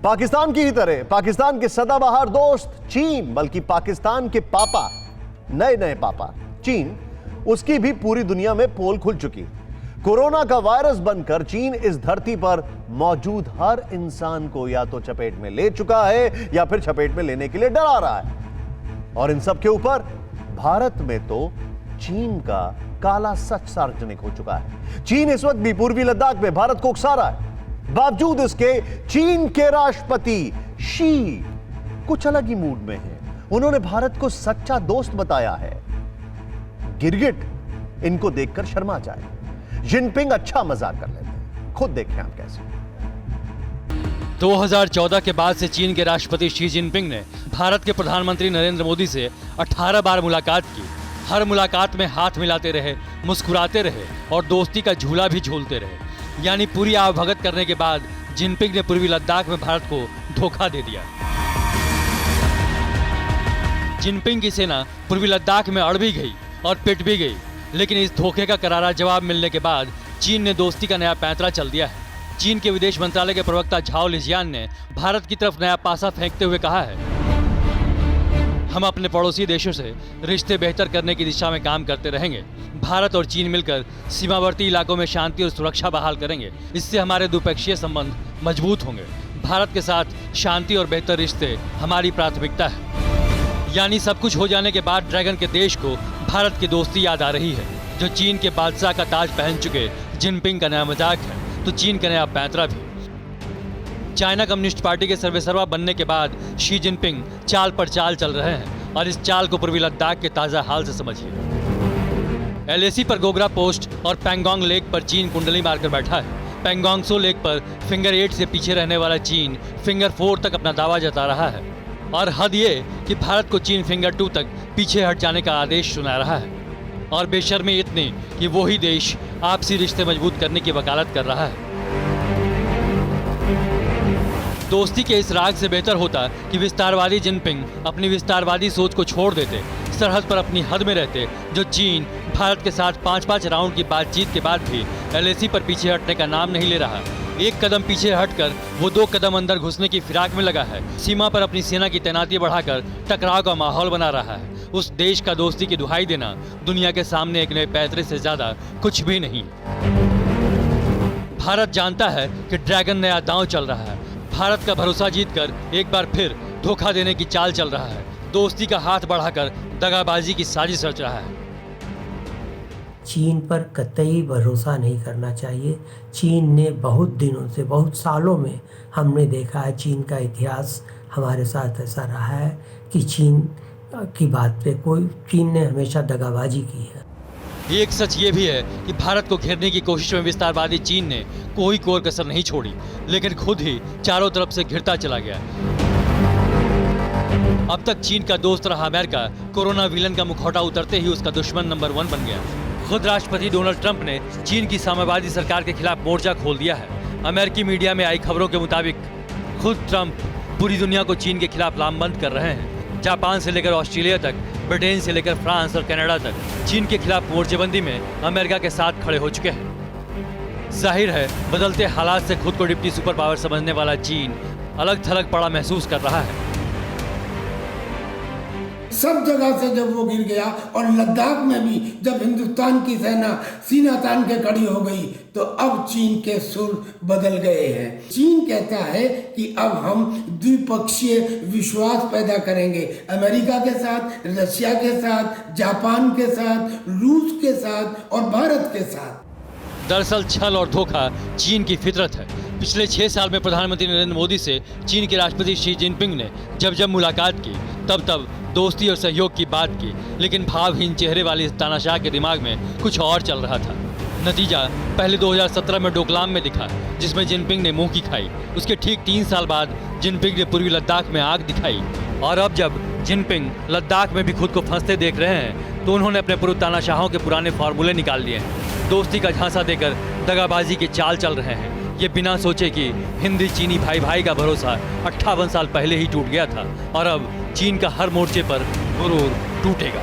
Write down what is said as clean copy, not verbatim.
पाकिस्तान की ही तरह पाकिस्तान के सदाबहार दोस्त चीन, बल्कि पाकिस्तान के पापा, नए नए पापा चीन, उसकी भी पूरी दुनिया में पोल खुल चुकी। कोरोना का वायरस बनकर चीन इस धरती पर मौजूद हर इंसान को या तो चपेट में ले चुका है या फिर चपेट में लेने के लिए डरा रहा है। और इन सब के ऊपर भारत में तो चीन का काला सच सार्वजनिक हो चुका है। चीन इस वक्त भी पूर्वी लद्दाख में भारत को उकसा रहा है। बावजूद इसके चीन के राष्ट्रपति शी कुछ अलग ही मूड में हैं। उन्होंने भारत को सच्चा दोस्त बताया है। गिरगिट इनको देखकर शर्मा जाए। जिनपिंग अच्छा मजाक कर लेते हैं, खुद देखें आप कैसे। 2014 के बाद से चीन के राष्ट्रपति शी जिनपिंग ने भारत के प्रधानमंत्री नरेंद्र मोदी से 18 बार मुलाकात की। हर मुलाकात में हाथ मिलाते रहे, मुस्कुराते रहे और दोस्ती का झूला भी झूलते रहे। यानी पूरी आवभगत करने के बाद जिनपिंग ने पूर्वी लद्दाख में भारत को धोखा दे दिया। जिनपिंग की सेना पूर्वी लद्दाख में अड़ भी गई और पिट भी गई, लेकिन इस धोखे का करारा जवाब मिलने के बाद चीन ने दोस्ती का नया पैंतरा चल दिया है। चीन के विदेश मंत्रालय के प्रवक्ता झाओ लिजियान ने भारत की तरफ नया पासा फेंकते हुए कहा है, हम अपने पड़ोसी देशों से रिश्ते बेहतर करने की दिशा में काम करते रहेंगे। भारत और चीन मिलकर सीमावर्ती इलाकों में शांति और सुरक्षा बहाल करेंगे। इससे हमारे द्विपक्षीय संबंध मजबूत होंगे। भारत के साथ शांति और बेहतर रिश्ते हमारी प्राथमिकता है। यानी सब कुछ हो जाने के बाद ड्रैगन के देश को भारत की दोस्ती याद आ रही है। जो चीन के बादशाह का ताज पहन चुके जिनपिंग का नया मजाक है, तो चीन का नया पैंतरा भी। चाइना कम्युनिस्ट पार्टी के सर्वेसर्वा बनने के बाद शी जिनपिंग चाल पर चाल चल रहे हैं और इस चाल को पूर्वी लद्दाख के ताज़ा हाल से समझिए। LAC पर गोगरा पोस्ट और पैंगोंग लेक पर चीन कुंडली मारकर बैठा है। पैंगोंग सो लेक पर फिंगर 8 से पीछे रहने वाला चीन फिंगर 4 तक अपना दावा जता रहा है। और हद ये कि भारत को चीन फिंगर 2 तक पीछे हट जाने का आदेश सुना रहा है। और बेशर्मी इतनी कि वही देश आपसी रिश्ते मजबूत करने की वकालत कर रहा है। दोस्ती के इस राग से बेहतर होता कि विस्तारवादी जिनपिंग अपनी विस्तारवादी सोच को छोड़ देते, सरहद पर अपनी हद में रहते। जो चीन भारत के साथ 5-5 राउंड की बातचीत के बाद भी LAC पर पीछे हटने का नाम नहीं ले रहा। एक कदम पीछे हटकर वो 2 कदम अंदर घुसने की फिराक में लगा है। सीमा पर अपनी सेना की तैनाती बढ़ाकर टकराव का माहौल बना रहा है। उस देश का दोस्ती की दुहाई देना दुनिया के सामने एक नए पैंतरे से ज्यादा कुछ भी नहीं। भारत जानता है कि ड्रैगन नया दांव चल रहा है। भारत का भरोसा जीतकर एक बार फिर धोखा देने की चाल चल रहा है। दोस्ती का हाथ बढ़ाकर दगाबाजी की साजिश रच रहा है। चीन पर कतई भरोसा नहीं करना चाहिए। चीन ने बहुत दिनों से, बहुत सालों में हमने देखा है, चीन का इतिहास हमारे साथ ऐसा रहा है कि चीन की बात पे चीन ने हमेशा दगाबाजी की है। एक सच ये भी है कि भारत को घेरने की कोशिश में विस्तारवादी चीन ने कोई कोर कसर नहीं छोड़ी, लेकिन खुद ही चारों तरफ से घिरता चला गया। अब तक चीन का दोस्त रहा अमेरिका, कोरोना विलन का मुखौटा उतरते ही उसका दुश्मन नंबर 1 बन गया। खुद राष्ट्रपति डोनाल्ड ट्रंप ने चीन की साम्यवादी सरकार के खिलाफ मोर्चा खोल दिया है। अमेरिकी मीडिया में आई खबरों के मुताबिक खुद ट्रंप पूरी दुनिया को चीन के खिलाफ लामबंद कर रहे हैं। जापान से लेकर ऑस्ट्रेलिया तक, ब्रिटेन से लेकर फ्रांस और कनाडा तक चीन के खिलाफ मोर्चेबंदी में अमेरिका के साथ खड़े हो चुके हैं। जाहिर है बदलते हालात से खुद को डिप्टी सुपर पावर समझने वाला चीन अलग थलग पड़ा महसूस कर रहा है। सब जगह से जब वो गिर गया और लद्दाख में भी जब हिंदुस्तान की सेना सीना तान के खड़ी हो गई, तो अब चीन के सुर बदल गए हैं। चीन कहता है कि अब हम द्विपक्षीय विश्वास पैदा करेंगे, अमेरिका के साथ, रशिया के साथ, जापान के साथ, रूस के साथ और भारत के साथ। दरअसल छल और धोखा चीन की फितरत है। पिछले 6 साल में प्रधानमंत्री नरेंद्र मोदी से चीन के राष्ट्रपति शी जिनपिंग ने जब जब मुलाकात की, तब दोस्ती और सहयोग की बात की, लेकिन भावहीन चेहरे वाली इस तानाशाह के दिमाग में कुछ और चल रहा था। नतीजा पहले 2017 में डोकलाम में दिखा, जिसमें जिनपिंग ने मुंह की खाई। उसके ठीक 3 साल बाद जिनपिंग ने पूर्वी लद्दाख में आग दिखाई। और अब जब जिनपिंग लद्दाख में भी खुद को फंसते देख रहे हैं, तो उन्होंने अपने पूर्व तानाशाहों के पुराने फार्मूले निकाल लिए हैं। दोस्ती का झांसा देकर दगाबाजी की चाल चल रहे हैं। ये बिना सोचे कि हिंदी चीनी भाई भाई का भरोसा 58 साल पहले ही टूट गया था और अब चीन का हर मोर्चे पर गुरूर टूटेगा।